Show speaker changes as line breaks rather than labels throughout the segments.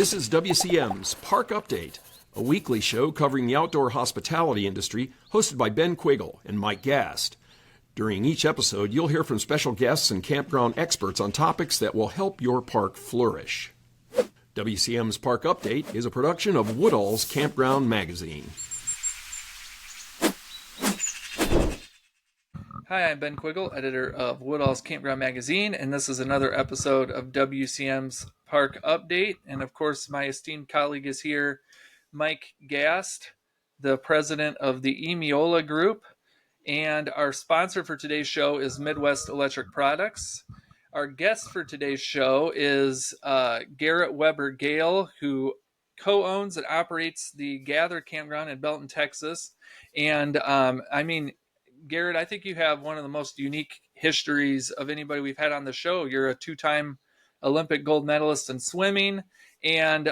This is WCM's Park Update, a weekly show covering the outdoor hospitality industry, hosted by Ben Quiggle and Mike Gast. During each episode, you'll hear from special guests and campground experts on topics that will help your park flourish. WCM's Park Update is a production of Woodall's Campground Magazine.
Hi, I'm Ben Quiggle, editor of Woodall's Campground Magazine, and this is another episode of WCM's Park Update. And of course, my esteemed colleague is here, Mike Gast, the president of the Emiola Group. And our sponsor for today's show is Midwest Electric Products. Our guest for today's show is Garrett Weber-Gale, who co-owns and operates the Gather Campground in Belton, Texas. And Garrett, I think you have one of the most unique histories of anybody we've had on the show. You're a two-time Olympic gold medalist in swimming, and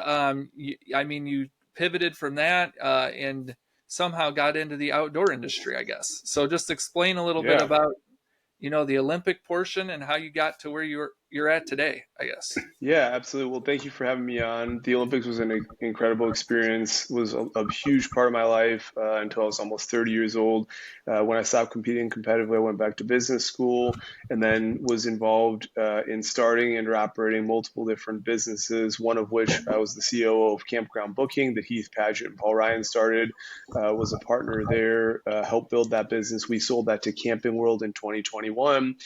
you pivoted from that and somehow got into the outdoor industry, I guess. So just explain a little bit about, the Olympic portion and how you got to where you're at today, I guess.
Yeah, absolutely. Well, thank you for having me on. The Olympics was an incredible experience. It was a huge part of my life until I was almost 30 years old. When I stopped competing competitively, I went back to business school and then was involved in starting and operating multiple different businesses, one of which I was the COO of Campground Booking that Heath Paget and Paul Ryan started, was a partner there, helped build that business. We sold that to Camping World in 2021.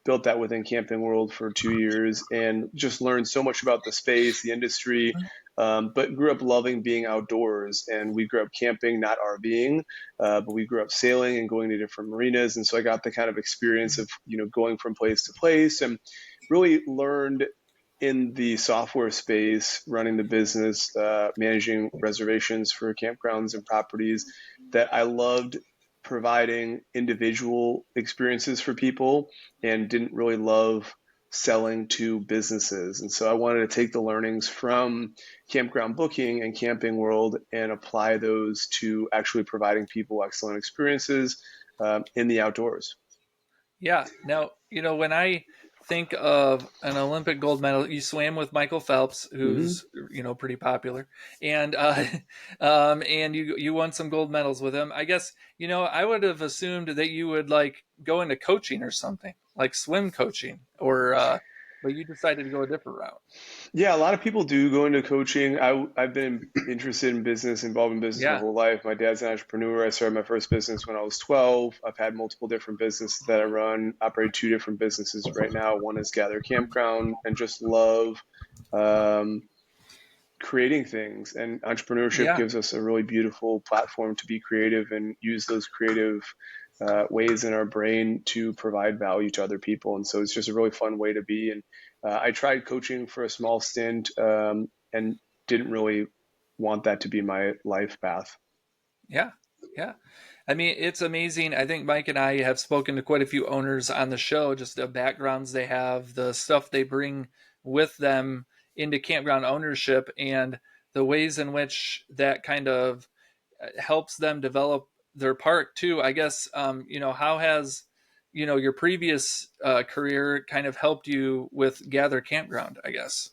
Built that within Camping World for 2 years and just learned so much about the space, the industry, but grew up loving being outdoors. And we grew up camping, not RVing, but we grew up sailing and going to different marinas. And so I got the kind of experience of, going from place to place and really learned in the software space, running the business, managing reservations for campgrounds and properties, that I loved providing individual experiences for people and didn't really love selling to businesses. And so I wanted to take the learnings from Campground Booking and Camping World and apply those to actually providing people excellent experiences in the outdoors.
Yeah. Now, when I think of an Olympic gold medal, you swam with Michael Phelps, who's pretty popular, and you won some gold medals with him. I guess I would have assumed that you would go into coaching or something, like swim coaching, or but you decided to go a different route.
Yeah, a lot of people do go into coaching. I've been interested in business, involved in business my whole life. My dad's an entrepreneur. I started my first business when I was 12. I've had multiple different businesses that I run, operate 2 different businesses right now. One is Gather Campground, and just love creating things. And entrepreneurship gives us a really beautiful platform to be creative and use those creative ways in our brain to provide value to other people. And so it's just a really fun way to be. And I tried coaching for a small stint and didn't really want that to be my life path.
Yeah. I mean, it's amazing. I think Mike and I have spoken to quite a few owners on the show, just the backgrounds they have, the stuff they bring with them into campground ownership, and the ways in which that kind of helps them develop their park too. I guess, how has, your previous career kind of helped you with Gather Campground, I guess?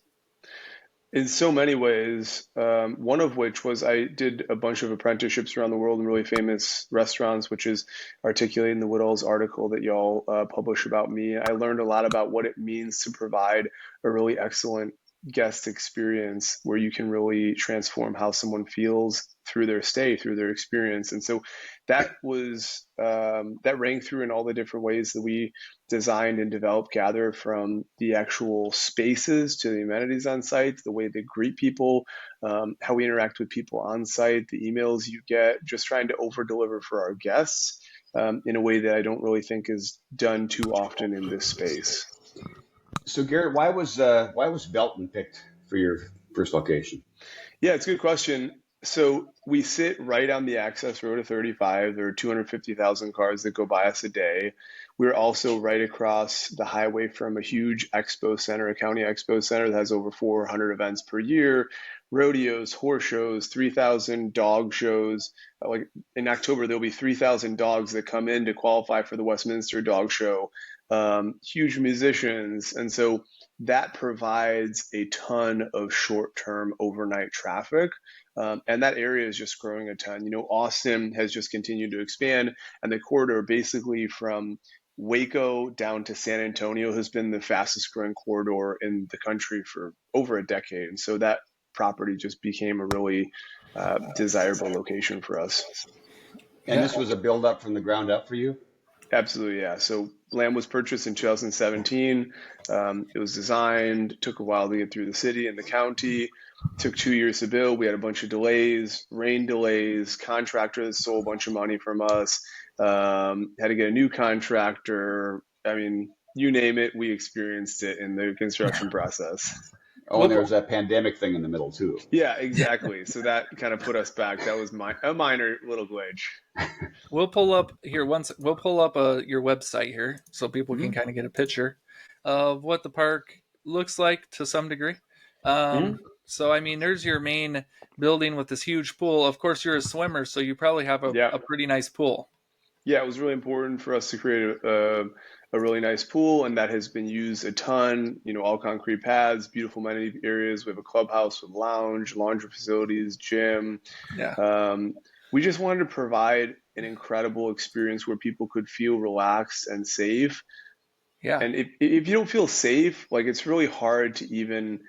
In so many ways, one of which was I did a bunch of apprenticeships around the world in really famous restaurants, which is articulated in the Woodall's article that y'all publish about me. I learned a lot about what it means to provide a really excellent guest experience where you can really transform how someone feels through their stay, through their experience. And so that was that rang through in all the different ways that we designed and developed Gather, from the actual spaces to the amenities on site, the way they greet people, how we interact with people on site, the emails you get, just trying to over deliver for our guests in a way that I don't really think is done too often in this space.
So Garrett, why was Belton picked for your first location?
Yeah, it's a good question. So we sit right on the access road of 35. There are 250,000 cars that go by us a day. We're also right across the highway from a huge expo center, a county expo center that has over 400 events per year, rodeos, horse shows, 3,000 dog shows. Like in October, there'll be 3,000 dogs that come in to qualify for the Westminster Dog Show. Huge musicians. And so that provides a ton of short-term overnight traffic. And that area is just growing a ton. Austin has just continued to expand, and the corridor basically from Waco down to San Antonio has been the fastest growing corridor in the country for over a decade. And so that property just became a really desirable location for us.
And this was a build up from the ground up for you?
Absolutely, yeah. So land was purchased in 2017. It was designed, took a while to get through the city and the county, took 2 years to build. We had a bunch of delays, rain delays, contractors stole a bunch of money from us, had to get a new contractor. I mean, you name it, we experienced it in the construction process.
Oh, and there was that pandemic thing in the middle too.
Yeah, exactly. So that kind of put us back. That was a minor little glitch.
We'll pull up here once. We'll pull up your website here so people can kind of get a picture of what the park looks like to some degree. So, I mean, there's your main building with this huge pool. Of course, you're a swimmer, so you probably have a pretty nice pool.
Yeah, it was really important for us to create a really nice pool, and that has been used a ton. All concrete pads, beautiful amenity areas. We have a clubhouse with lounge, laundry facilities, gym.
Yeah.
We just wanted to provide an incredible experience where people could feel relaxed and safe.
Yeah.
And if you don't feel safe, like it's really hard to even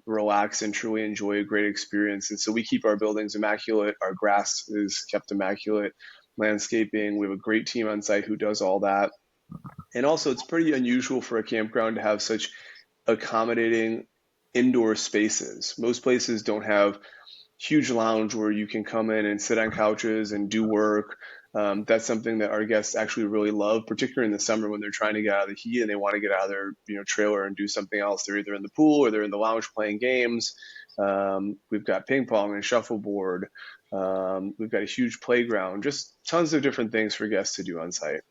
relax and truly enjoy a great experience. And so we keep our buildings immaculate. Our grass is kept immaculate. Landscaping. We have a great team on site who does all that. And also, it's pretty unusual for a campground to have such accommodating indoor spaces. Most places don't have huge lounge where you can come in and sit on couches and do work. That's something that our guests actually really love, particularly in the summer when they're trying to get out of the heat and they want to get out of their trailer and do something else. They're either in the pool or they're in the lounge playing games. We've got ping pong and shuffleboard. We've got a huge playground, just tons of different things for guests to do on site.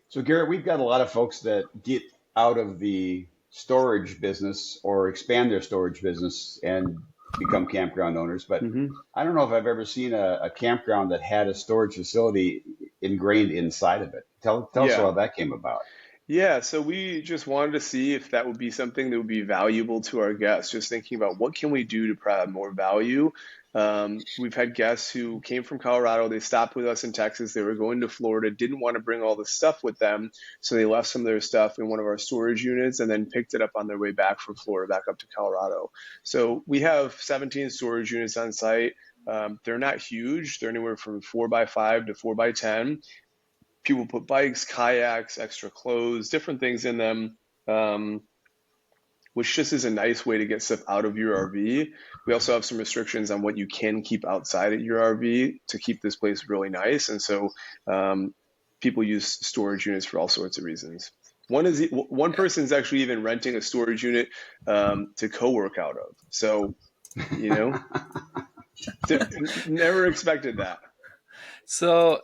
So Garrett, we've got a lot of folks that get out of the storage business or expand their storage business and become campground owners. But I don't know if I've ever seen a campground that had a storage facility ingrained inside of it. Tell us how that came about.
Yeah, so we just wanted to see if that would be something that would be valuable to our guests, just thinking about what can we do to provide more value. We've had guests who came from Colorado, they stopped with us in Texas, they were going to Florida, didn't want to bring all the stuff with them, so they left some of their stuff in one of our storage units and then picked it up on their way back from Florida, back up to Colorado. So we have 17 storage units on site. They're not huge, they're anywhere from 4x5 to 4x10. People put bikes, kayaks, extra clothes, different things in them, which just is a nice way to get stuff out of your RV. We also have some restrictions on what you can keep outside of your RV to keep this place really nice. And so people use storage units for all sorts of reasons. One person is actually even renting a storage unit to co-work out of. So, never expected that.
So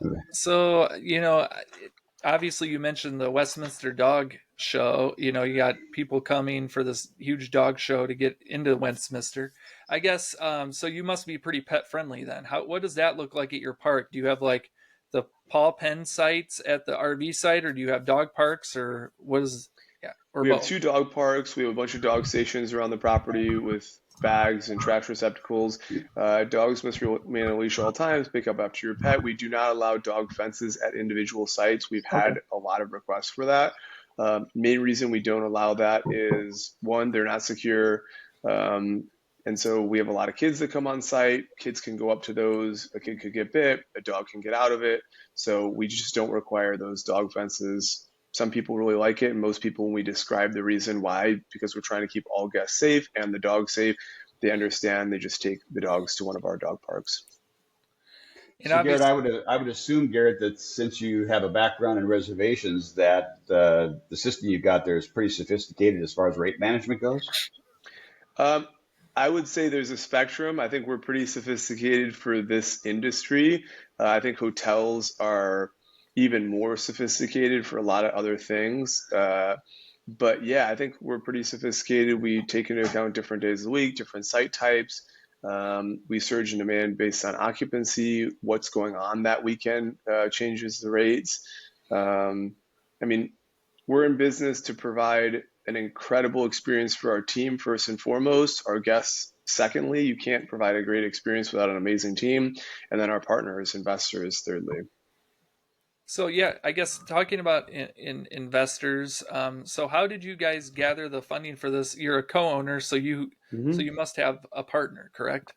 obviously you mentioned the Westminster Dog Show. You got people coming for this huge dog show to get into Westminster. I guess so. You must be pretty pet friendly then. What does that look like at your park? Do you have like the paw pen sites at the RV site, or do you have dog parks, or what is? Yeah, or
we
both?
have 2 dog parks. We have a bunch of dog stations around the property with bags and trash receptacles. Dogs must remain on a leash at all times. Pick up after your pet. We do not allow dog fences at individual sites. We've had a lot of requests for that. Main reason we don't allow that is, one, they're not secure. And so we have a lot of kids that come on site. Kids can go up to those. A kid could get bit. A dog can get out of it. So we just don't require those dog fences. Some people really like it, and most people, when we describe the reason why, because we're trying to keep all guests safe and the dogs safe, they understand. They just take the dogs to one of our dog parks.
And
so Garrett, I would assume, Garrett, that since you have a background in reservations, that the system you've got there is pretty sophisticated as far as rate management goes.
I would say there's a spectrum. I think we're pretty sophisticated for this industry. I think hotels are even more sophisticated for a lot of other things. But yeah, I think we're pretty sophisticated. We take into account different days of the week, different site types. We surge in demand based on occupancy. What's going on that weekend changes the rates. I mean, we're in business to provide an incredible experience for our team, first and foremost, our guests. Secondly, you can't provide a great experience without an amazing team. And then our partners, investors, thirdly.
So yeah, I guess talking about in investors. So how did you guys gather the funding for this? You're a co-owner, so you must have a partner, correct?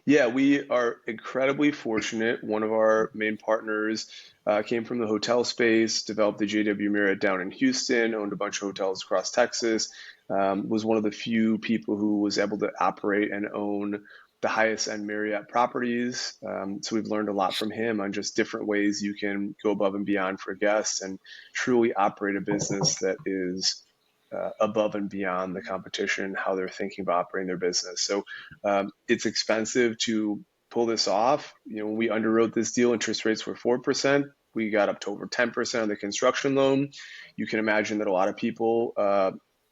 Yeah, we are incredibly fortunate. One of our main partners came from the hotel space, developed the JW Marriott down in Houston, owned a bunch of hotels across Texas, was one of the few people who was able to operate and own the highest end Marriott properties. So we've learned a lot from him on just different ways you can go above and beyond for guests and truly operate a business that is above and beyond the competition, how they're thinking about operating their business. So it's expensive to pull this off. When we underwrote this deal, interest rates were 4%. We got up to over 10% on the construction loan. You can imagine that a lot of people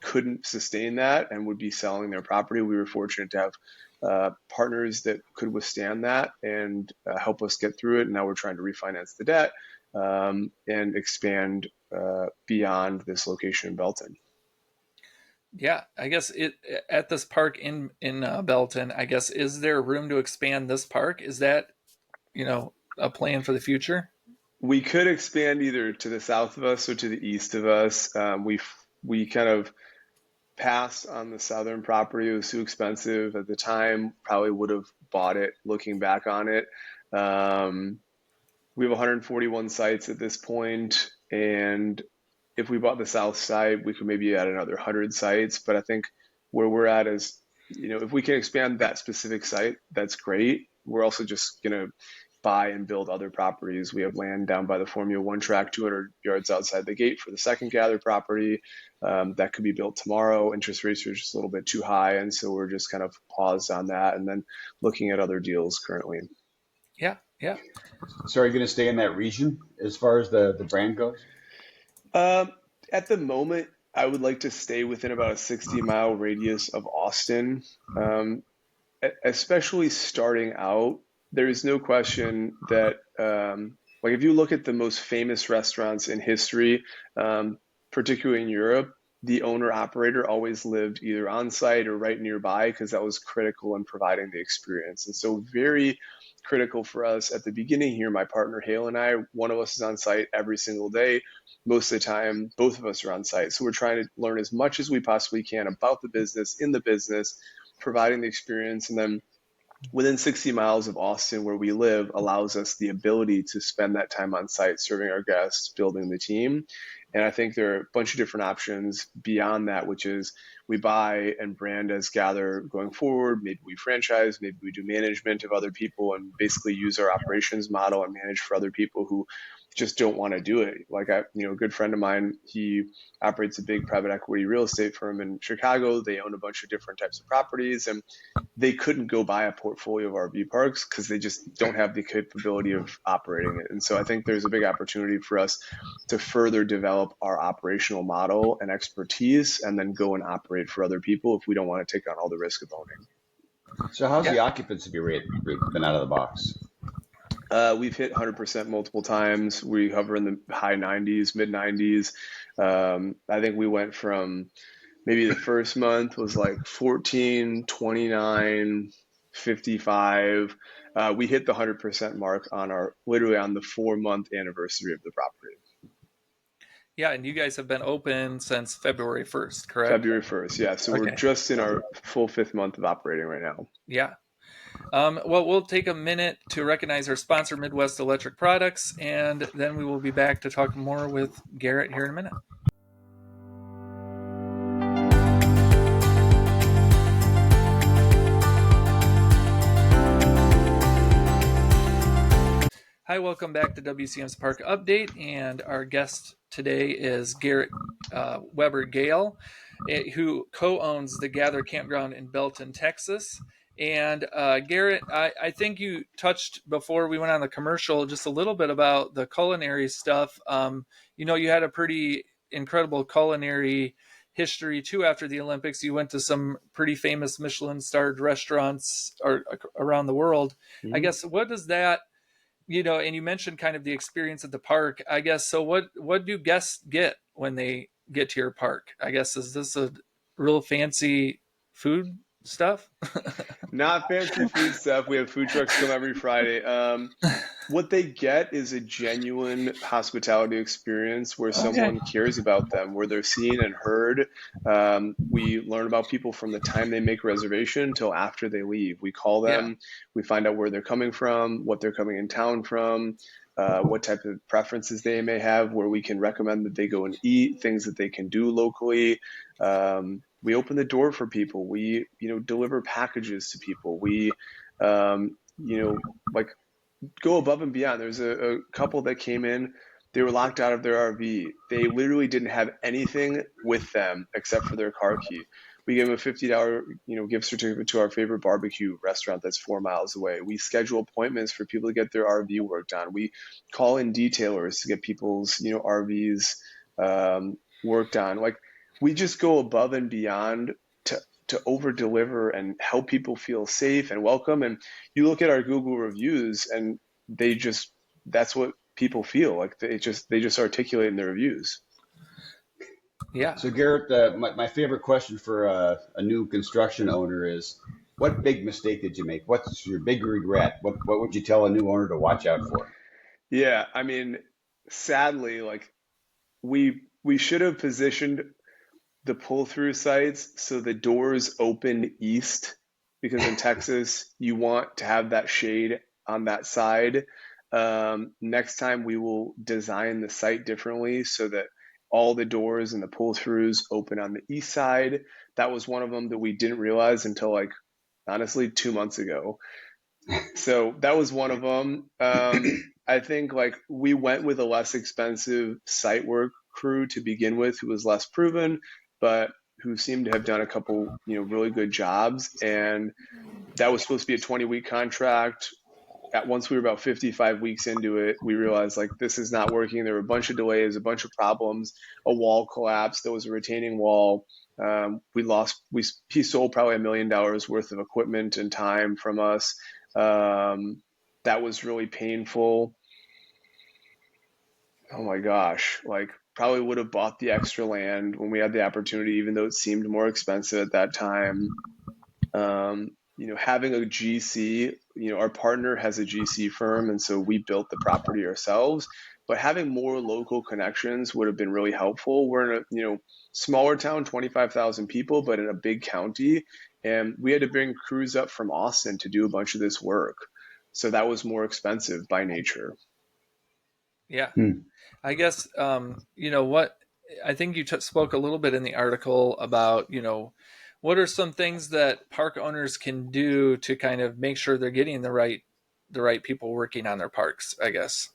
couldn't sustain that and would be selling their property. We were fortunate to have partners that could withstand that and help us get through it. And now we're trying to refinance the debt and expand beyond this location in Belton.
Yeah, I guess at this park in Belton, I guess, is there room to expand this park? Is that, a plan for the future?
We could expand either to the south of us or to the east of us. We kind of passed on the southern property. It was too expensive at the time. Probably would have bought it looking back on it. We have 141 sites at this point, and if we bought the south side, we could maybe add another 100 sites. But I think where we're at is, if we can expand that specific site, that's great. We're also just going to buy and build other properties. We have land down by the Formula One track, 200 yards outside the gate for the second gather property. That could be built tomorrow. Interest rates are just a little bit too high. And so we're just kind of paused on that and then looking at other deals currently.
Yeah. Yeah.
So are you going to stay in that region as far as the brand goes?
At the moment, I would like to stay within about a 60-mile radius of Austin. Especially starting out, there is no question that, if you look at the most famous restaurants in history, particularly in Europe, the owner-operator always lived either on site or right nearby because that was critical in providing the experience. And so very critical for us at the beginning here, my partner Hale and I, one of us is on site every single day. Most of the time, both of us are on site. So we're trying to learn as much as we possibly can about the business, in the business, providing the experience. And then within 60 miles of Austin, where we live, allows us the ability to spend that time on site, serving our guests, building the team. And I think there are a bunch of different options beyond that, which is we buy and brand as Gather going forward. Maybe we franchise, maybe we do management of other people and basically use our operations model and manage for other people who just don't want to do it. Like a good friend of mine, he operates a big private equity real estate firm in Chicago. They own a bunch of different types of properties, and they couldn't go buy a portfolio of RV parks because they just don't have the capability of operating it. And so I think there's a big opportunity for us to further develop our operational model and expertise and then go and operate for other people if we don't want to take on all the risk of owning.
So how's the occupancy rate been out of the box?
We've hit 100% multiple times. We hover in the high 90s, mid 90s. I think we went from maybe the first month was like 14, 29, 55. We hit the 100% mark literally on the 4-month anniversary of the property.
Yeah, and you guys have been open since February 1st, correct?
February 1st, yeah. So We're just in our full 5th month of operating right now.
Yeah. Well, we'll take a minute to recognize our sponsor, Midwest Electric Products, and then we will be back to talk more with Garrett here in a minute. Hi, welcome back to WCM's Park Update, and our guest today is Garrett Weber-Gale, who co-owns the Gather Campground in Belton, Texas. And Garrett, I think you touched before we went on the commercial just a little bit about the culinary stuff. You had a pretty incredible culinary history too after the Olympics. You went to some pretty famous Michelin-starred restaurants around the world. Mm-hmm. I guess, what does that, and you mentioned kind of the experience at the park, I guess. So what do guests get when they get to your park? I guess, is this a real fancy food stuff?
Not fancy food stuff. We have food trucks come every Friday. What they get is a genuine hospitality experience where
Okay.
someone cares about them, where they're seen and heard. We learn about people from the time they make a reservation until after they leave. We call
Yeah.
them, we find out where they're coming from, what they're coming in town from, what type of preferences they may have, where we can recommend that they go and eat, things that they can do locally. We open the door for people. We, deliver packages to people. We, like go above and beyond. There's a couple that came in. They were locked out of their RV. They literally didn't have anything with them except for their car key. We gave them a $50, gift certificate to our favorite barbecue restaurant that's 4 miles away. We schedule appointments for people to get their RV worked on. We call in detailers to get people's, RVs worked on. Like, we just go above and beyond to over deliver and help people feel safe and welcome. And you look at our Google reviews and that's what people feel like. They just articulate in their reviews.
Yeah.
So Garrett, my favorite question for a new construction owner is, what big mistake did you make? What's your big regret? What would you tell a new owner to watch out for?
Yeah, I mean, sadly, like we should have positioned the pull-through sites so the doors open east, because in Texas you want to have that shade on that side. Next time we will design the site differently so that all the doors and the pull-throughs open on the east side. That was one of them that we didn't realize until, like, honestly, 2 months ago. So that was one of them. I think, like, we went with a less expensive site work crew to begin with, who was less proven, but who seemed to have done a couple, really good jobs. And that was supposed to be a 20-week contract. Once we were about 55 weeks into it, we realized, like, this is not working. There were a bunch of delays, a bunch of problems. A wall collapsed. There was a retaining wall. He sold probably $1 million worth of equipment and time from us. That was really painful. Oh my gosh, like, probably would have bought the extra land when we had the opportunity, even though it seemed more expensive at that time. Having a GC, our partner has a GC firm, and so we built the property ourselves. But having more local connections would have been really helpful. We're in a smaller town, 25,000 people, but in a big county, and we had to bring crews up from Austin to do a bunch of this work. So that was more expensive by nature.
Yeah. I guess, what I think you spoke a little bit in the article about, what are some things that park owners can do to kind of make sure they're getting the right people working on their parks, I guess.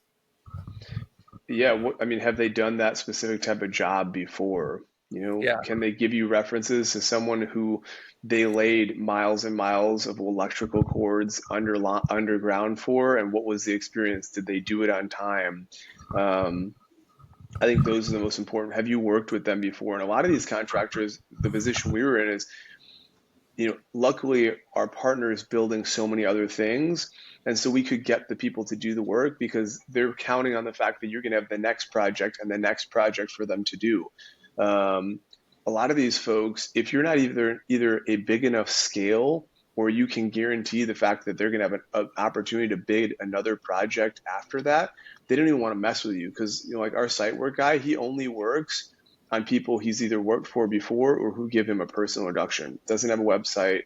Yeah, I mean, have they done that specific type of job before?
Yeah.
Can they give you references to someone who they laid miles and miles of electrical cords underground for, and what was the experience? Did they do it on time? I think those are the most important. Have you worked with them before? And a lot of these contractors, the position we were in is, luckily our partner is building so many other things. And so we could get the people to do the work because they're counting on the fact that you're going to have the next project and the next project for them to do. A lot of these folks, if you're not either a big enough scale, or you can guarantee the fact that they're going to have an opportunity to bid another project after that, they don't even want to mess with you. Because, like our site work guy, he only works on people he's either worked for before or who give him a personal introduction. Doesn't have a website,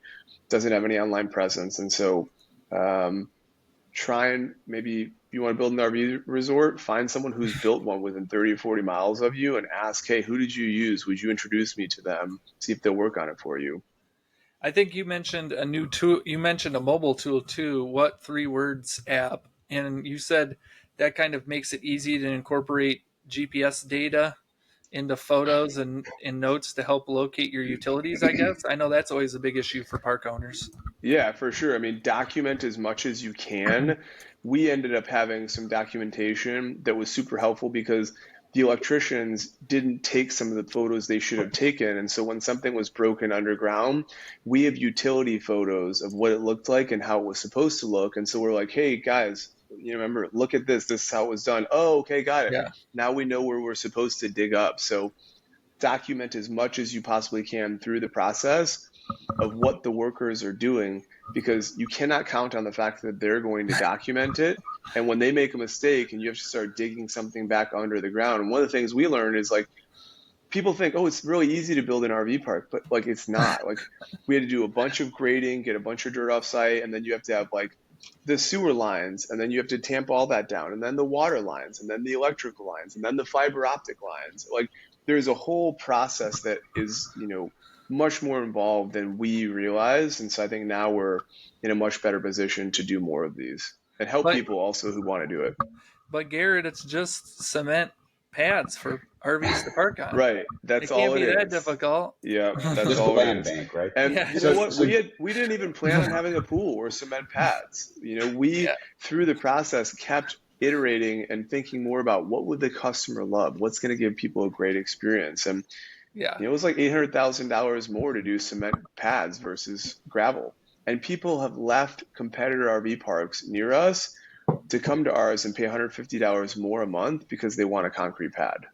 doesn't have any online presence. And so try and, maybe if you want to build an RV resort, find someone who's built one within 30 or 40 miles of you and ask, hey, who did you use? Would you introduce me to them? See if they'll work on it for you.
I think you mentioned a new tool. You mentioned a mobile tool too. What 3 Words app? And you said that kind of makes it easy to incorporate GPS data into photos and in notes to help locate your utilities, I guess. I know that's always a big issue for park owners.
Yeah, for sure. I mean, document as much as you can. We ended up having some documentation that was super helpful because the electricians didn't take some of the photos they should have taken. And so when something was broken underground, we have utility photos of what it looked like and how it was supposed to look. And so we're like, hey, guys, remember, look at this. This is how it was done. Oh, okay, got it.
Yeah.
Now we know where we're supposed to dig up. So document as much as you possibly can through the process of what the workers are doing, because you cannot count on the fact that they're going to document it. And when they make a mistake and you have to start digging something back under the ground, and one of the things we learned is like, people think, oh, it's really easy to build an RV park, but like it's not. Like we had to do a bunch of grading, get a bunch of dirt off site, and then you have to have like the sewer lines, and then you have to tamp all that down, and then the water lines, and then the electrical lines, and then the fiber optic lines. Like there's a whole process that is, much more involved than we realize. And so I think now we're in a much better position to do more of these and help
But
people also who want to do it.
but Garrett, it's just cement pads for RVs to park on.
Right.
It
That's
can't
all it
be that
is.
difficult.
Yeah, that's
Just a
all it
land
is.
bank, right?
And
Yeah.
you know
So,
what?
so
We didn't even plan on having a pool or cement pads. We
Yeah.
through the process kept iterating and thinking more about what would the customer love, what's going to give people a great experience. And
Yeah.
it was like $800,000 more to do cement pads versus gravel. And people have left competitor RV parks near us to come to ours and pay $150 more a month because they want a concrete pad.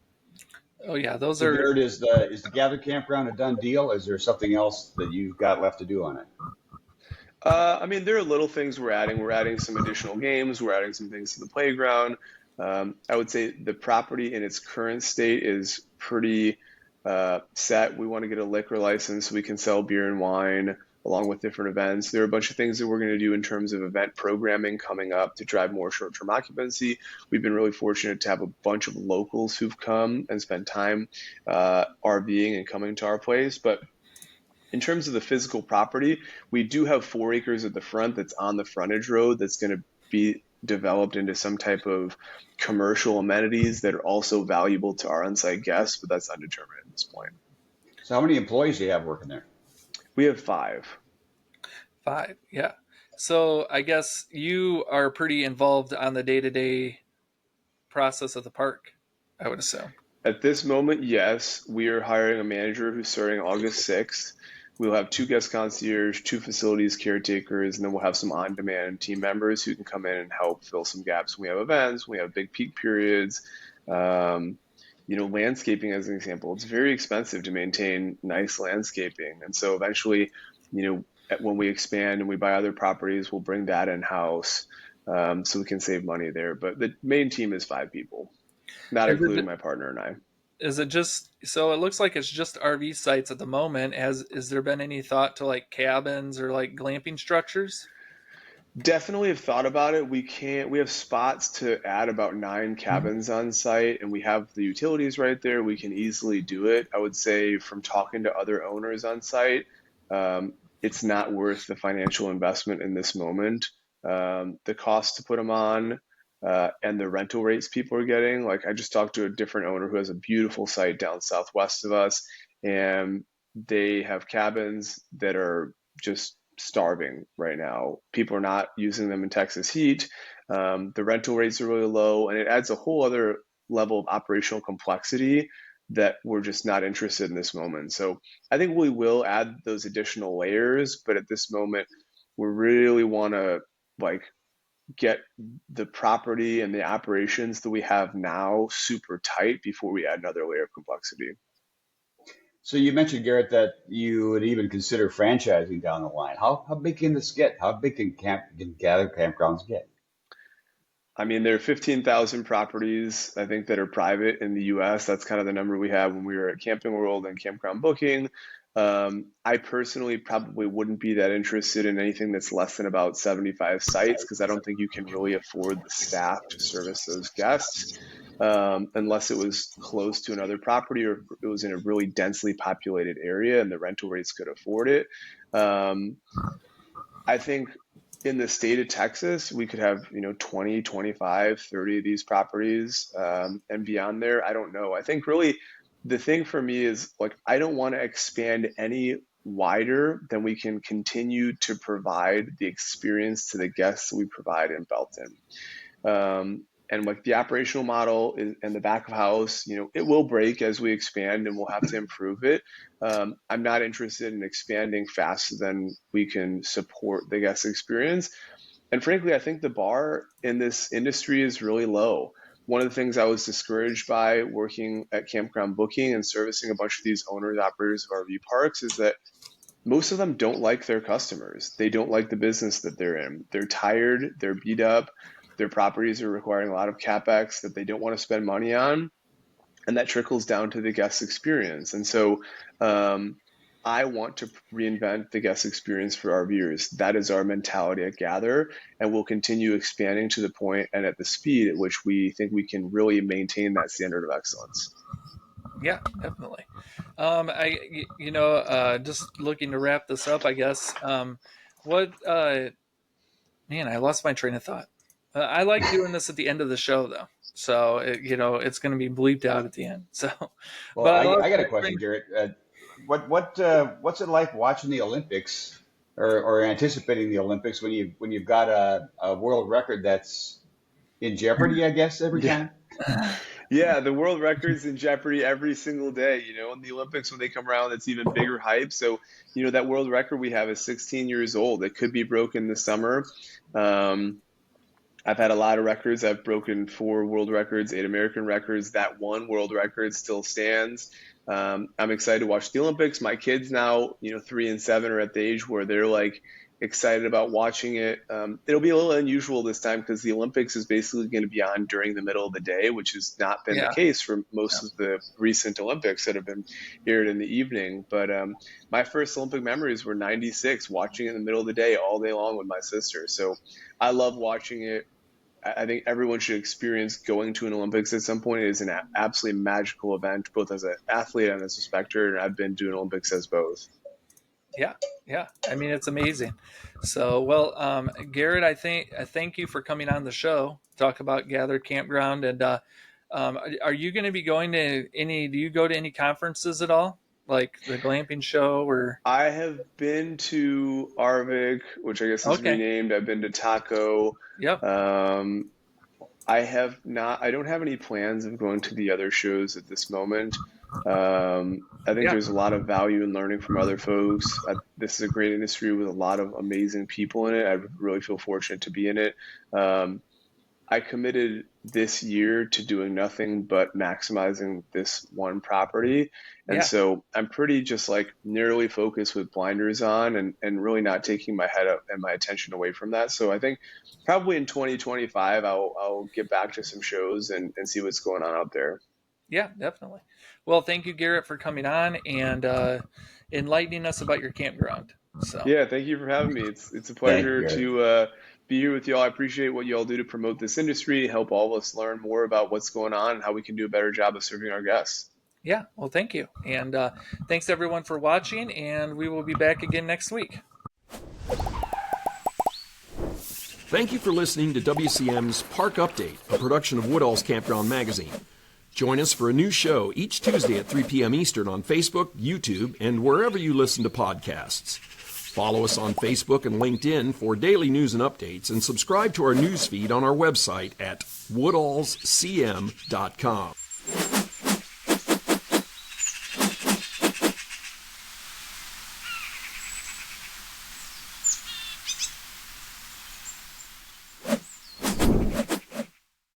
Oh yeah, those
so
are.
Garrett, is the Gather Campground a done deal? Is there something else that you've got left to do on it?
I mean, there are little things we're adding. We're adding some additional games. We're adding some things to the playground. I would say the property in its current state is pretty set. We want to get a liquor license so we can sell beer and wine along with different events. There are a bunch of things that we're going to do in terms of event programming coming up to drive more short-term occupancy. We've been really fortunate to have a bunch of locals who've come and spent time RVing and coming to our place. But in terms of the physical property, we do have 4 acres at the front that's on the frontage road that's going to be developed into some type of commercial amenities that are also valuable to our on-site guests, but that's undetermined at this point.
So how many employees do you have working there?
We have 5.
5, yeah. So I guess you are pretty involved on the day-to-day process of the park, I would assume.
At this moment, yes, we are hiring a manager who's starting August 6th. We'll have 2 guest concierge, 2 facilities caretakers, and then we'll have some on-demand team members who can come in and help fill some gaps. We have events, we have big peak periods. Landscaping as an example, it's very expensive to maintain nice landscaping. And so eventually, when we expand and we buy other properties, we'll bring that in-house so we can save money there. But the main team is 5 people, not including my partner and I.
Is it just so? It looks like it's just RV sites at the moment. Has there been any thought to like cabins or like glamping structures?
Definitely have thought about it. We have spots to add about 9 cabins on site, and we have the utilities right there. We can easily do it. I would say from talking to other owners on site, it's not worth the financial investment in this moment. The cost to put them on, and the rental rates people are getting. Like I just talked to a different owner who has a beautiful site down southwest of us, and they have cabins that are just starving right now. People are not using them in Texas heat. The rental rates are really low, and it adds a whole other level of operational complexity that we're just not interested in this moment. So I think we will add those additional layers, but at this moment, we really want to get the property and the operations that we have now super tight before we add another layer of complexity.
So you mentioned, Garrett, that you would even consider franchising down the line. How big can this get? How big can Gather Campgrounds get?
I mean, there are 15,000 properties, I think, that are private in the US. That's kind of the number we had when we were at Camping World and Campground Booking. I personally probably wouldn't be that interested in anything that's less than about 75 sites because I don't think you can really afford the staff to service those guests unless it was close to another property or it was in a really densely populated area and the rental rates could afford it. I think in the state of Texas, we could have, 20, 25, 30 of these properties and beyond there. I don't know. I think really the thing for me is I don't want to expand any wider than we can continue to provide the experience to the guests we provide in Belton. And the operational model and the back of house, it will break as we expand and we'll have to improve it. I'm not interested in expanding faster than we can support the guest experience. And frankly, I think the bar in this industry is really low. one of the things I was discouraged by working at campground booking and servicing a bunch of these owners, operators of RV parks is that most of them don't like their customers. They don't like the business that they're in. They're tired, they're beat up, their properties are requiring a lot of CapEx that they don't want to spend money on, and that trickles down to the guest experience. And so I want to reinvent the guest experience for RVers. That is our mentality at Gather, and we'll continue expanding to the point and at the speed at which we think we can really maintain that standard of excellence.
Yeah, definitely. Just looking to wrap this up, I guess. Man, I lost my train of thought. I like doing this at the end of the show, though. So, it's going to be bleeped out at the end. So,
Well,
but
I got a question, Garrett. What's it like watching the Olympics or anticipating the Olympics when you've got a world record that's in jeopardy, I guess, every time?
Yeah, the world record's in jeopardy every single day. In the Olympics, when they come around, it's even bigger hype. So, that world record we have is 16 years old. It could be broken this summer. I've had a lot of records. I've broken 4 world records, 8 American records. That one world record still stands. I'm excited to watch the Olympics. My kids now, 3 and 7 are at the age where they're like excited about watching it. It'll be a little unusual this time because the Olympics is basically going to be on during the middle of the day, which has not been the case for most of the recent Olympics that have been aired in the evening. But my first Olympic memories were 96, watching it in the middle of the day all day long with my sister. So I love watching it. I think everyone should experience going to an Olympics at some point. It is an absolutely magical event, both as an athlete and as a spectator. And I've been doing Olympics as both.
Yeah. I mean, it's amazing. So, well, Garrett, I thank you for coming on the show, talk about Gather Campground. And are you going to be going to do you go to any conferences at all? Like the glamping show or?
I have been to Arvik, which I guess is renamed. I've been to Taco.
Yep.
I don't have any plans of going to the other shows at this moment. I think there's a lot of value in learning from other folks. This is a great industry with a lot of amazing people in it. I really feel fortunate to be in it. I committed this year to doing nothing but maximizing this one property. And so I'm pretty just like narrowly focused with blinders on and really not taking my head up and my attention away from that. So I think probably in 2025, I'll get back to some shows and see what's going on out there.
Yeah, definitely. Well, thank you, Garrett, for coming on and enlightening us about your campground. So
yeah, thank you for having me. It's a pleasure to be here with y'all. I appreciate what y'all do to promote this industry, help all of us learn more about what's going on and how we can do a better job of serving our guests.
Yeah, well, thank you. And thanks everyone for watching, and we will be back again next week.
Thank you for listening to WCM's Park Update, a production of Woodall's Campground Magazine. Join us for a new show each Tuesday at 3 p.m. Eastern on Facebook, YouTube, and wherever you listen to podcasts. Follow us on Facebook and LinkedIn for daily news and updates, and subscribe to our news feed on our website at woodallscm.com.